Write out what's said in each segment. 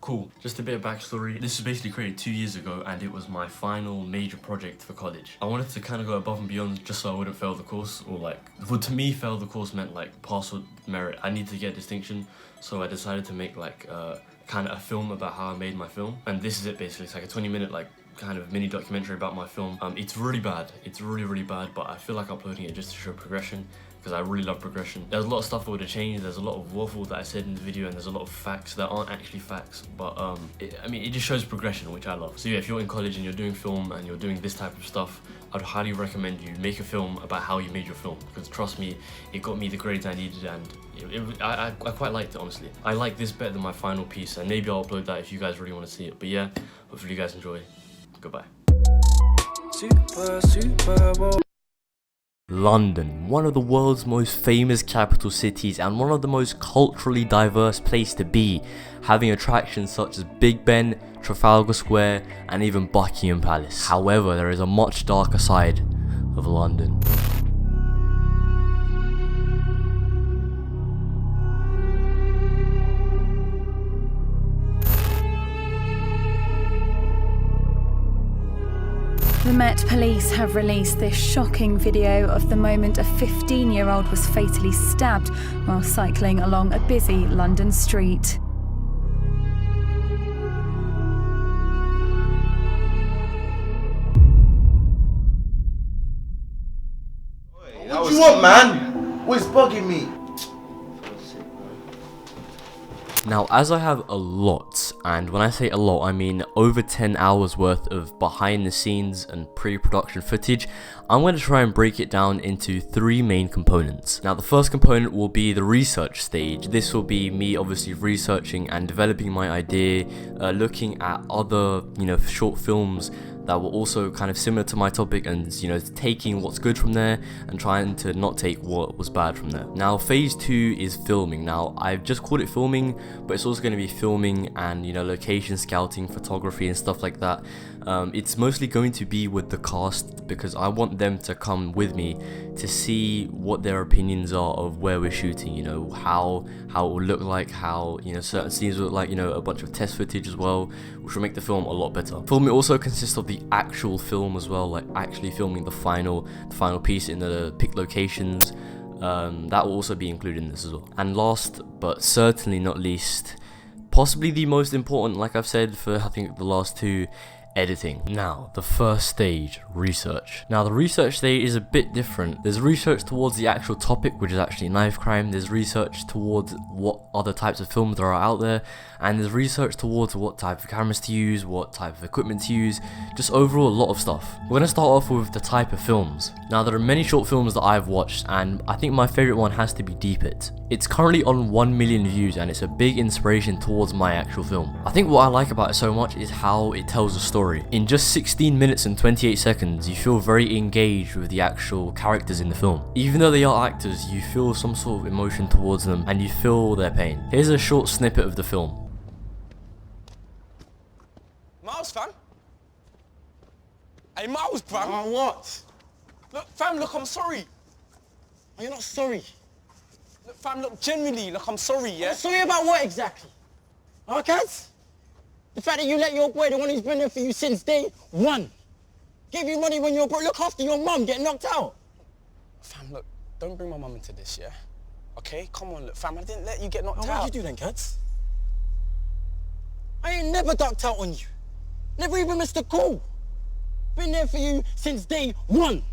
Cool. Just a bit of backstory. This was basically created 2 years ago and it was my final major project for college. I wanted to kind of go above and beyond just so I wouldn't fail the course, or like, well, to me fail the course meant like pass with merit. I need to get distinction, so I decided to make like kind of a film about how I made my film. And this is it basically. It's like a 20-minute like kind of mini documentary about my film. It's really bad. It's really bad, but I feel like uploading it just to show progression, because I really love progression. There's a lot of stuff that would have changed, there's a lot of waffle that I said in the video, and there's a lot of facts that aren't actually facts, but it just shows progression, which I love. So yeah, if you're in college and you're doing film and you're doing this type of stuff, I'd highly recommend you make a film about how you made your film, because trust me, it got me the grades I needed, and I quite liked it, honestly. I like this better than my final piece, and maybe I'll upload that if you guys really want to see it. But yeah, hopefully you guys enjoy. Goodbye. London, one of the world's most famous capital cities and one of the most culturally diverse places to be, having attractions such as Big Ben, Trafalgar Square and even Buckingham Palace. However, there is a much darker side of London. The Met Police have released this shocking video of the moment a 15-year-old was fatally stabbed while cycling along a busy London street. What do you want, man? What's bugging me? Now, as I have a lot, and when I say a lot, I mean over 10 hours worth of behind the scenes and pre-production footage, I'm going to try and break it down into 3 main components. Now, the first component will be the research stage. This will be me obviously researching and developing my idea, looking at other, short films that were also kind of similar to my topic, and taking what's good from there and trying to not take what was bad from there. Now, phase 2 is filming. Now, I've just called it filming, but it's also going to be filming and location scouting, photography and stuff like that. It's mostly going to be with the cast, because I want them to come with me to see what their opinions are of where we're shooting, how it will look like, how certain scenes will look like, a bunch of test footage as well, which will make the film a lot better. Filming also consists of the actual film as well, like actually filming the final piece in the picked locations. That will also be included in this as well. And last but certainly not least, possibly the most important, like I've said for I think the last 2, editing. Now, the first stage, research. Now, the research stage is a bit different. There's research towards the actual topic, which is actually knife crime. There's research towards what other types of films there are out there, and there's research towards what type of cameras to use, what type of equipment to use, just overall a lot of stuff. We're going to start off with the type of films. Now, there are many short films that I've watched, and I think my favorite one has to be Deep It. It's currently on 1 million views, and it's a big inspiration towards my actual film. I think what I like about it so much is how it tells a story. In just 16 minutes and 28 seconds, you feel very engaged with the actual characters in the film. Even though they are actors, you feel some sort of emotion towards them, and you feel their pain. Here's a short snippet of the film. Miles, fam? Hey, Miles, fam. Oh, what? Look, fam, look, I'm sorry. Are you not sorry? Look, fam, look, genuinely, look, I'm sorry, yeah? Sorry about what exactly? Huh, Kaz? The fact that you let your boy, the one who's been there for you since day 1, gave you money when you were broke, look after your mum, get knocked out. Fam, look, don't bring my mum into this, yeah? Okay, come on, look, fam, I didn't let you get knocked out. What'd you do then, Kaz? I ain't never ducked out on you. Never even missed a call. Been there for you since day 1.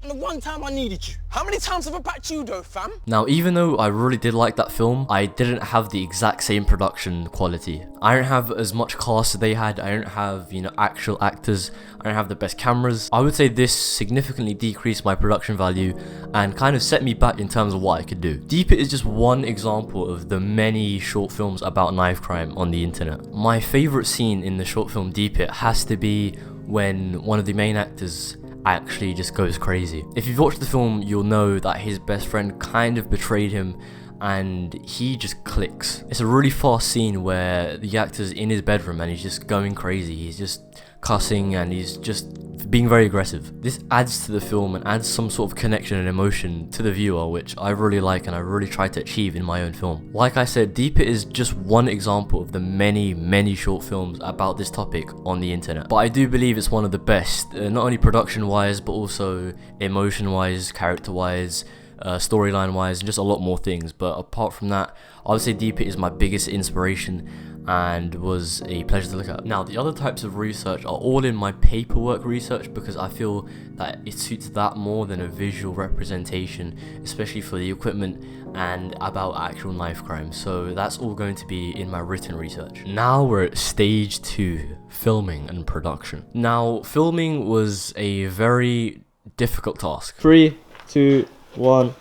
And the one time I needed you. How many times have I backed you, though, fam? Now, even though I really did like that film, I didn't have the exact same production quality. I don't have as much cast as they had. I don't have, actual actors. I don't have the best cameras. I would say this significantly decreased my production value and kind of set me back in terms of what I could do. Deep It is just one example of the many short films about knife crime on the internet. My favorite scene in the short film Deep It has to be when one of the main actors actually just goes crazy. If you've watched the film, you'll know that his best friend kind of betrayed him and he just clicks. It's a really fast scene where the actor's in his bedroom and he's just going crazy. He's just cussing and he's just aggressive, being very aggressive. This adds to the film and adds some sort of connection and emotion to the viewer, which I really like and I really try to achieve in my own film. Like I said, Deep It is just one example of the many short films about this topic on the internet. But I do believe it's one of the best, not only production wise, but also emotion wise, character wise, storyline wise, and just a lot more things. But apart from that, I would say Deep It is my biggest inspiration and was a pleasure to look at. Now, the other types of research are all in my paperwork research, because I feel that it suits that more than a visual representation, especially for the equipment and about actual knife crime. So that's all going to be in my written research. Now we're at stage 2, filming and production. Now, filming was a very difficult task. 3, 2, 1.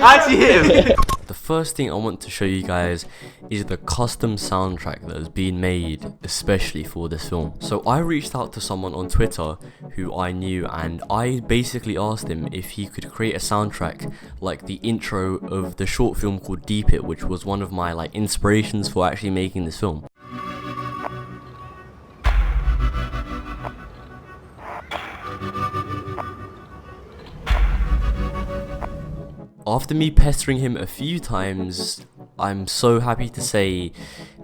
Actually hit him. The first thing I want to show you guys is the custom soundtrack that has been made especially for this film. So I reached out to someone on Twitter who I knew, and I basically asked him if he could create a soundtrack like the intro of the short film called Deep It, which was one of my like inspirations for actually making this film. After me pestering him a few times, I'm so happy to say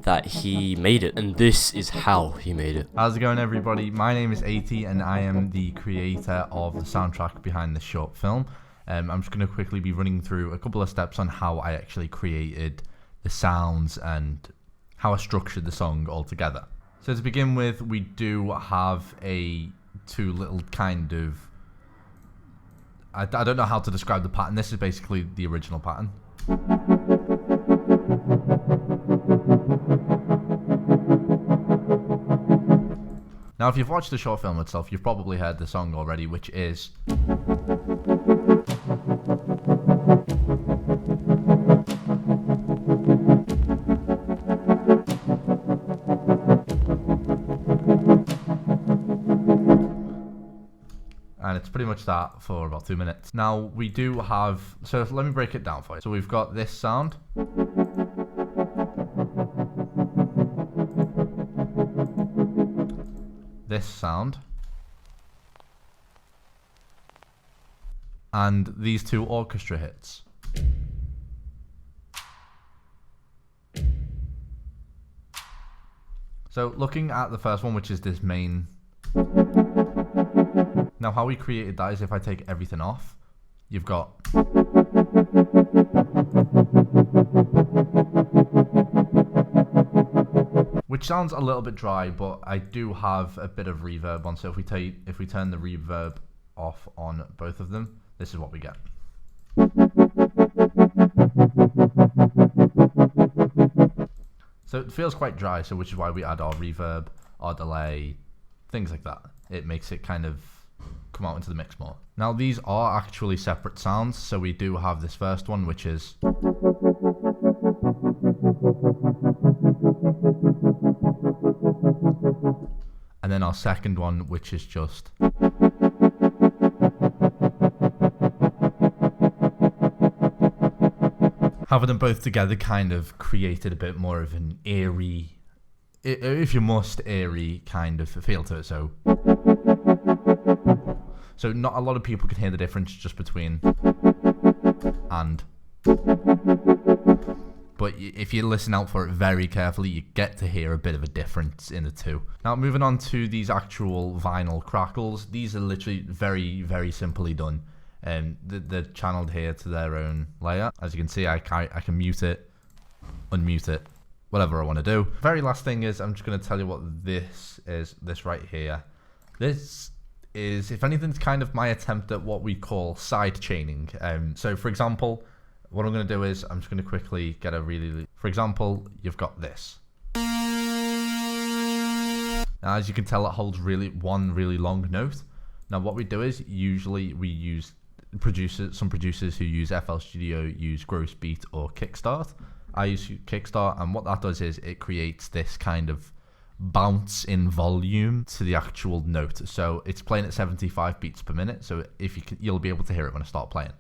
that he made it, and this is how he made it. How's it going, everybody? My name is AT and I am the creator of the soundtrack behind the short film. I'm just going to quickly be running through a couple of steps on how I actually created the sounds and how I structured the song altogether. So to begin with, we do have two little kind of, I don't know how to describe the pattern. This is basically the original pattern. Now, if you've watched the short film itself, you've probably heard the song already, which is... and it's pretty much that for about 2 minutes. Now, we do have... so let me break it down for you. So we've got this sound. This sound. And these two orchestra hits. So looking at the first one, which is this main... now, how we created that is if I take everything off, you've got... which sounds a little bit dry, but I do have a bit of reverb on. So if we turn the reverb off on both of them, this is what we get. So it feels quite dry, so which is why we add our reverb, our delay, things like that. It makes it kind of come out into the mix more. Now, these are actually separate sounds, so we do have this first one, which is... and then our second one, which is just... having them both together kind of created a bit more of an eerie, if you must, eerie kind of feel to it. So not a lot of people can hear the difference just between and. But if you listen out for it very carefully, you get to hear a bit of a difference in the two. Now, moving on to these actual vinyl crackles. These are literally very, very simply done. They're channeled here to their own layer. As you can see, I can mute it, unmute it, whatever I want to do. Very last thing is, I'm just going to tell you what this is, this right here. This is, if anything, kind of my attempt at what we call side chaining. So for example, what I'm going to do is, I'm just going to quickly get a really, for example, you've got this. Now, as you can tell, it holds one really long note. Now, what we do is, usually we use some producers who use FL Studio use Grossbeat or Kickstart. I use Kickstart, and what that does is it creates this kind of bounce in volume to the actual note. So it's playing at 75 beats per minute. So if you'll be able to hear it when I start playing.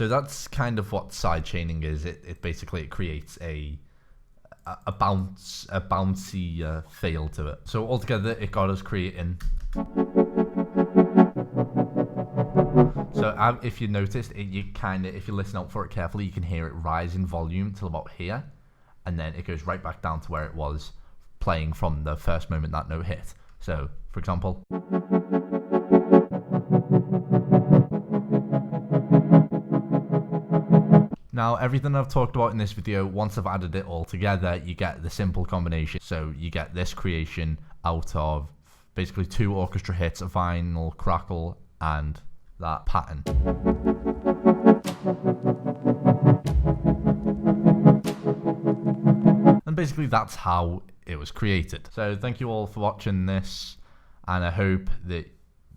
So that's kind of what sidechaining is. It basically creates a bouncy feel to it. So altogether, it got us creating. So if you noticed, if you listen out for it carefully, you can hear it rise in volume till about here, and then it goes right back down to where it was playing from the first moment that note hit. So, for example. Now, everything I've talked about in this video, once I've added it all together, you get the simple combination. So you get this creation out of basically 2 orchestra hits, a vinyl crackle, and that pattern. And basically that's how it was created. So thank you all for watching this, and I hope that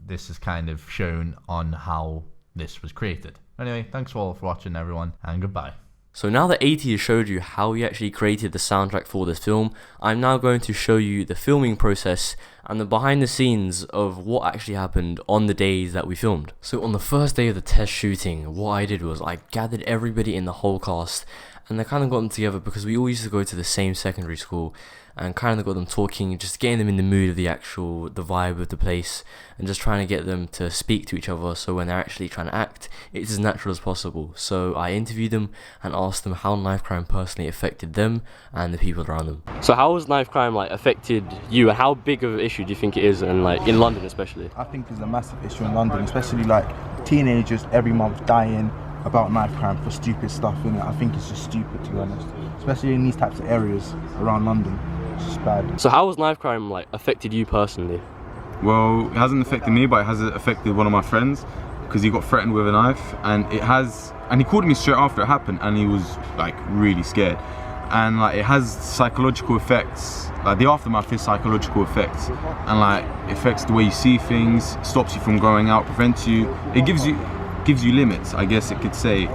this is kind of shown on how this was created. Anyway, thanks all for watching, everyone, and goodbye. So now that AT has showed you how he actually created the soundtrack for this film, I'm now going to show you the filming process and the behind the scenes of what actually happened on the days that we filmed. So on the first day of the test shooting, what I did was I gathered everybody in the whole cast, and I kind of got them together because we all used to go to the same secondary school, and kind of got them talking, just getting them in the mood of the vibe of the place, and just trying to get them to speak to each other, so when they're actually trying to act, it's as natural as possible. So I interviewed them and asked them how knife crime personally affected them and the people around them. So how has knife crime like affected you, and how big of an issue do you think it is, and like in London especially? I think it's a massive issue in London, especially like teenagers every month dying about knife crime for stupid stuff, innit? I think it's just stupid, to be honest, especially in these types of areas around London. It's just bad. So how has knife crime like affected you personally? Well, it hasn't affected me, but it has affected one of my friends, because he got threatened with a knife, and he called me straight after it happened, and he was like really scared, and like it has psychological effects. Like the aftermath is psychological effects, and like it affects the way you see things, stops you from going out, prevents you. It gives you limits, I guess it could say.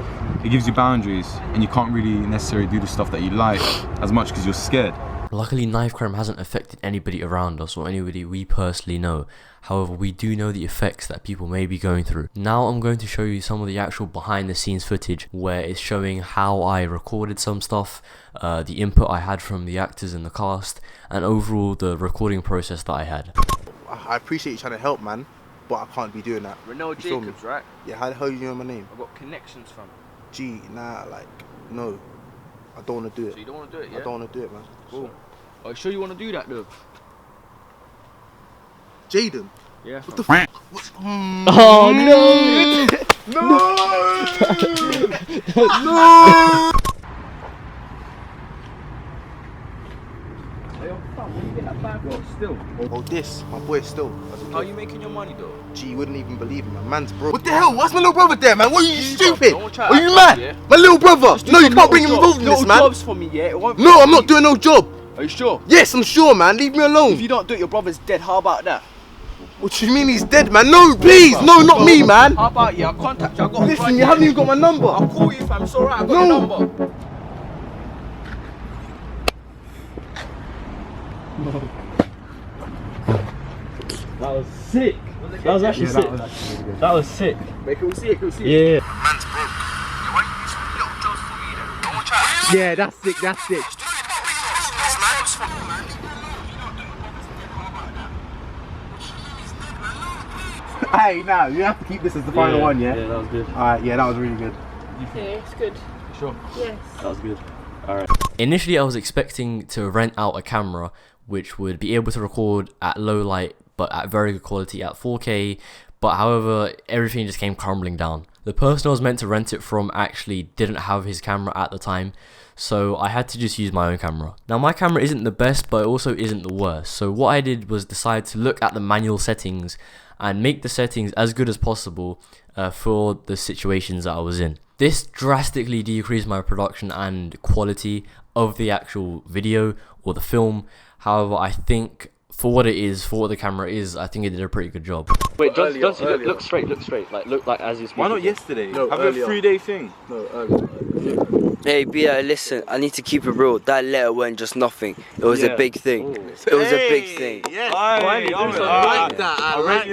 It gives you boundaries, and you can't really necessarily do the stuff that you like as much because you're scared. Luckily, knife crime hasn't affected anybody around us or anybody we personally know. However, we do know the effects that people may be going through. Now I'm going to show you some of the actual behind the scenes footage where it's showing how I recorded some stuff, the input I had from the actors and the cast, and overall the recording process that I had. I appreciate you trying to help, man, but I can't be doing that. Renell Jacobs, right? Yeah, how the hell you know my name? I've got connections from. Gee, nah, like, no. I don't want to do it. So you don't want to do it, yeah? I don't want to do it, man. Cool. Are you sure you want to do that, though? Jaden? Yeah. What the f***? Oh no! No! Hey, yo, fam, what are you getting that bag for still? Oh, this, my boy, still. How are you making your money, though? Gee, you wouldn't even believe it, man. Man's broke. What the hell? What's my little brother there, man? What are you stupid? Are you mad? Yeah? My little brother. No, you can't bring him involved in this, man. Jobs for me, yeah? No, I'm not doing no job. Are you sure? Yes, I'm sure, man. Leave me alone. If you don't do it, your brother's dead. How about that? What do you mean he's dead, man? No, please. No, not me, man. How about you? I'll contact you. I've got Listen, you haven't even got my number. I'll call you, fam. It's alright. I've got your number. That was sick. That was actually sick. That was sick. Make it see it. Can see it. Yeah. Man's broke. Why you do some little jobs for me then? Don't try. Yeah, that's sick. That's sick. Hey, now you have to keep this as the final one, yeah? Yeah, that was good. Alright, yeah, that was really good. Okay, it's good. Sure. Yes. That was good. Alright. Initially, I was expecting to rent out a camera which would be able to record at low light but at very good quality at 4K, but however, everything just came crumbling down. The person I was meant to rent it from actually didn't have his camera at the time, so I had to just use my own camera. Now my camera isn't the best, but it also isn't the worst, so what I did was decide to look at the manual settings and make the settings as good as possible for the situations that I was in. This drastically decreased my production and quality of the actual video or the film. However, I think for what it is, for what the camera is, I think it did a pretty good job. Wait, John, look straight, like look like as you're speaking. Why not yesterday? No, have earlier. a 3-day thing. No, earlier. Hey, Bia, listen, I need to keep it real. That letter weren't just nothing. It was a big thing. It was a big thing. Yes. I rate you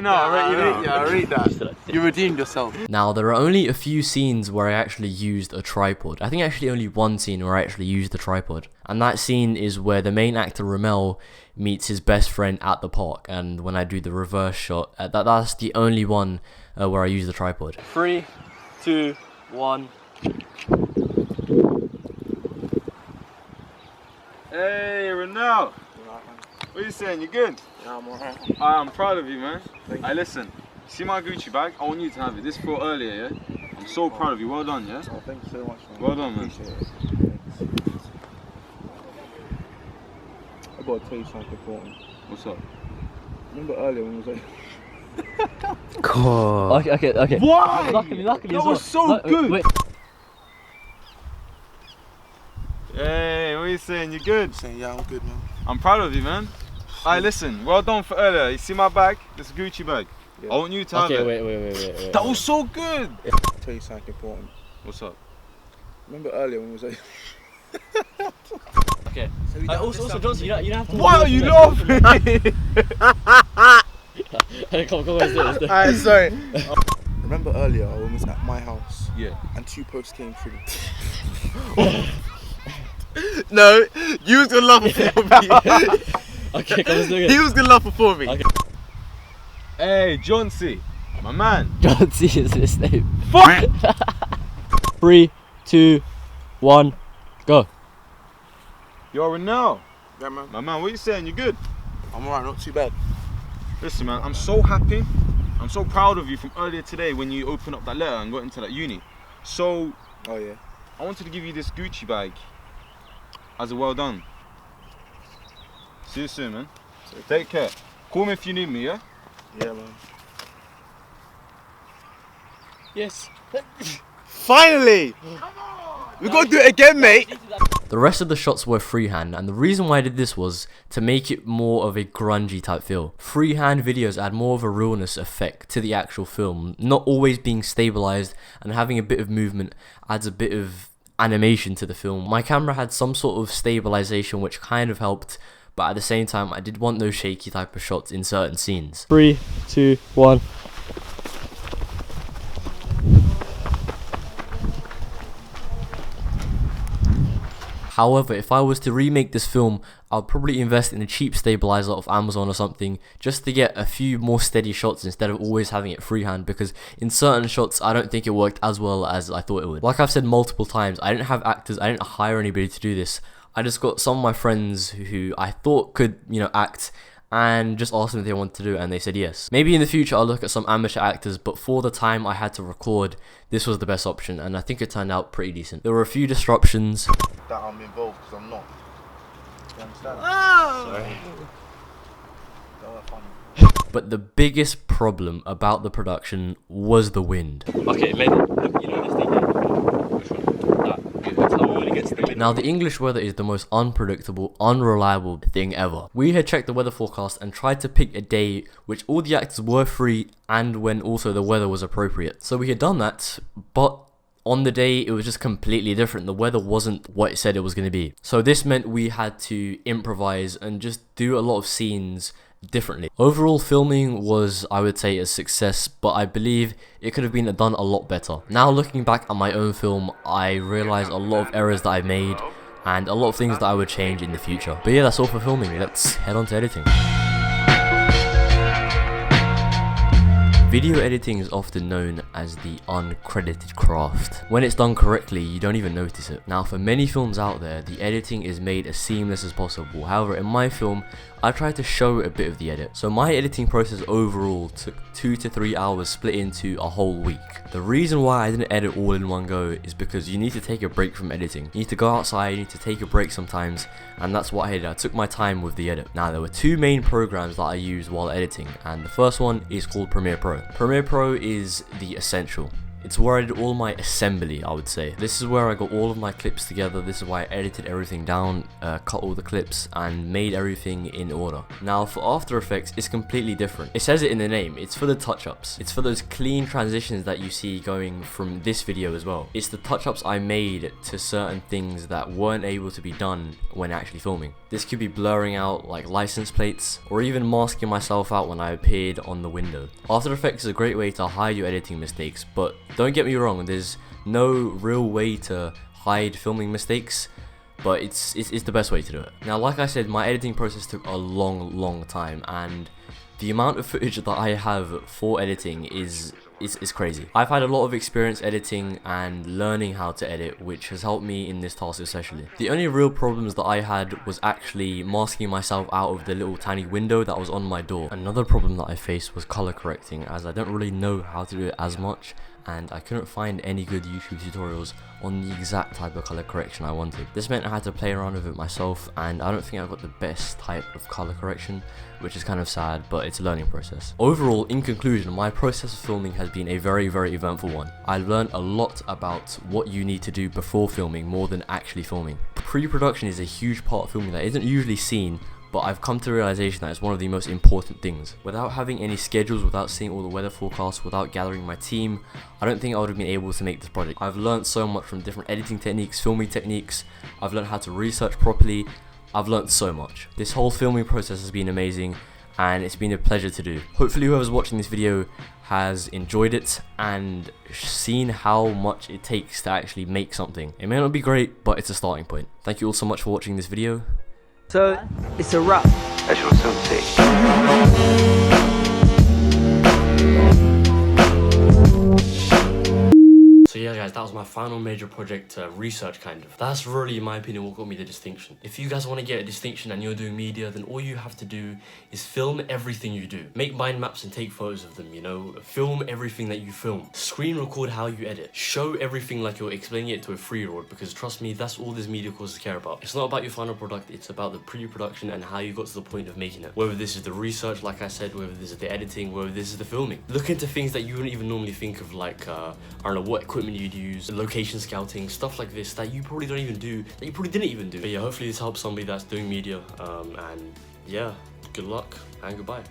now. I rate you. I rate that. You redeemed yourself. Now, there are only a few scenes where I actually used a tripod. I think actually only one scene where I actually used the tripod. And that scene is where the main actor, Ramel, meets his best friend at the park. And when I do the reverse shot, that's the only one where I use the tripod. 3, 2, 1. Hey, Renal. What are you saying? You good? Yeah, I'm alright. I'm proud of you, man. Hey, listen. See my Gucci bag? I want you to have it. This for earlier, yeah? I'm so proud of you. Well done, yeah? Oh, thank you so much, man. Well done, man. Appreciate it. I gotta tell you something important. What's up? Remember earlier when we was like... God. Okay. Why? Luckily that as was so good. Wait. Hey, what are you saying? You good? Saying, yeah, I'm good, man. I'm proud of you, man. Alright, listen. Well done for earlier. You see my bag? This Gucci bag. Yeah. I want you to have it. Wait. That was so good. I'll tell you something important. What's up? Remember earlier when we was like... Okay. Also, Johnson, you don't have to. Why are you laughing? Come on, let's do it. Alright, sorry. Remember earlier when we was at my house? Yeah. And 2 posts came through. No, you was gonna laugh before me. Okay, come on, do it. He was gonna laugh before me. Okay. Hey, John C. My man. John C is his name. Fuck! 3, 2, 1, go. You're Renal. Yeah, man. My man, what are you saying? You good? I'm alright, not too bad. Listen, man, I'm so happy. I'm so proud of you from earlier today when you opened up that letter and got into that uni. So, Oh, yeah. I wanted to give you this Gucci bag as a well done. See you soon, man. Take care. Call me if you need me, yeah? Yeah, man. Yes. Finally! We gotta do it again, mate. The rest of the shots were freehand, and the reason why I did this was to make it more of a grungy type feel. Freehand videos add more of a realness effect to the actual film, not always being stabilized, and having a bit of movement adds a bit of animation to the film. My camera had some sort of stabilization which kind of helped, but at the same time I did want those shaky type of shots in certain scenes. 3, 2, 1. However, if I was to remake this film, I'd probably invest in a cheap stabilizer off Amazon or something just to get a few more steady shots instead of always having it freehand, because in certain shots I don't think it worked as well as I thought it would. Like I've said multiple times, I didn't have actors, I didn't hire anybody to do this. I just got some of my friends who I thought could, act, and just asked them if they wanted to do it, and they said yes. Maybe in the future I'll look at some amateur actors, but for the time I had to record, this was the best option, and I think it turned out pretty decent. There were a few disruptions. That I'm involved because I'm not. You understand? Oh. Sorry. But the biggest problem about the production was the wind. Okay, maybe. You know this thing here? Which one? That. Tell me when it gets to the middle. Now, the English weather is the most unpredictable, unreliable thing ever. We had checked the weather forecast and tried to pick a day which all the actors were free and when also the weather was appropriate. So we had done that, but on the day it was just completely different. The weather wasn't what it said it was going to be. So this meant we had to improvise and just do a lot of scenes differently. Overall, filming was, I would say, a success, but I believe it could have been done a lot better. Now looking back at my own film, I realize a lot of errors that I made and a lot of things that I would change in the future. But yeah, that's all for filming. Let's head on to editing. Video editing is often known as the uncredited craft. When it's done correctly, you don't even notice it. Now, for many films out there, the editing is made as seamless as possible. However, in my film, I tried to show a bit of the edit. So my editing process overall took 2 to 3 hours split into a whole week. The reason why I didn't edit all in one go is because you need to take a break from editing. You need to go outside, you need to take a break sometimes, and that's what I did. I took my time with the edit. Now, there were 2 main programs that I used while editing, and the first one is called Premiere Pro. Premiere Pro is the essential. It's where I did all my assembly, I would say. This is where I got all of my clips together. This is why I edited everything down, cut all the clips, and made everything in order. Now for After Effects, it's completely different. It says it in the name, it's for the touch-ups. It's for those clean transitions that you see going from this video as well. It's the touch-ups I made to certain things that weren't able to be done when actually filming. This could be blurring out like license plates, or even masking myself out when I appeared on the window. After Effects is a great way to hide your editing mistakes, but don't get me wrong, there's no real way to hide filming mistakes, but it's the best way to do it. Now, like I said, my editing process took a long time, and the amount of footage that I have for editing is crazy. I've had a lot of experience editing and learning how to edit, which has helped me in this task especially. The only real problems that I had was actually masking myself out of the little tiny window that was on my door. Another problem that I faced was color correcting, as I don't really know how to do it as much, and I couldn't find any good YouTube tutorials on the exact type of color correction I wanted. This meant I had to play around with it myself, and I don't think I got the best type of color correction, which is kind of sad, but it's a learning process. Overall, in conclusion, my process of filming has been a very eventful one. I learned a lot about what you need to do before filming more than actually filming. Pre-production is a huge part of filming that isn't usually seen, but I've come to the realization that it's one of the most important things. Without having any schedules, without seeing all the weather forecasts, without gathering my team, I don't think I would have been able to make this project. I've learned so much from different editing techniques, filming techniques. I've learned how to research properly. I've learned so much. This whole filming process has been amazing, and it's been a pleasure to do. Hopefully whoever's watching this video has enjoyed it and seen how much it takes to actually make something. It may not be great, but it's a starting point. Thank you all so much for watching this video. So, it's a wrap. As you'll soon see. So yeah guys, that was my final major project research kind of. That's really, in my opinion, what got me the distinction. If you guys want to get a distinction and you're doing media, then all you have to do is film everything you do. Make mind maps and take photos of them, you know? Film everything that you film. Screen record how you edit. Show everything like you're explaining it to a 3-year-old, because trust me, that's all this media courses care about. It's not about your final product, it's about the pre-production and how you got to the point of making it. Whether this is the research, like I said, whether this is the editing, whether this is the filming. Look into things that you wouldn't even normally think of, like, I don't know, what equipment you'd use, location scouting, stuff like this that you probably don't even do, that you probably didn't even do. But yeah, hopefully this helps somebody that's doing media, and yeah, good luck and goodbye.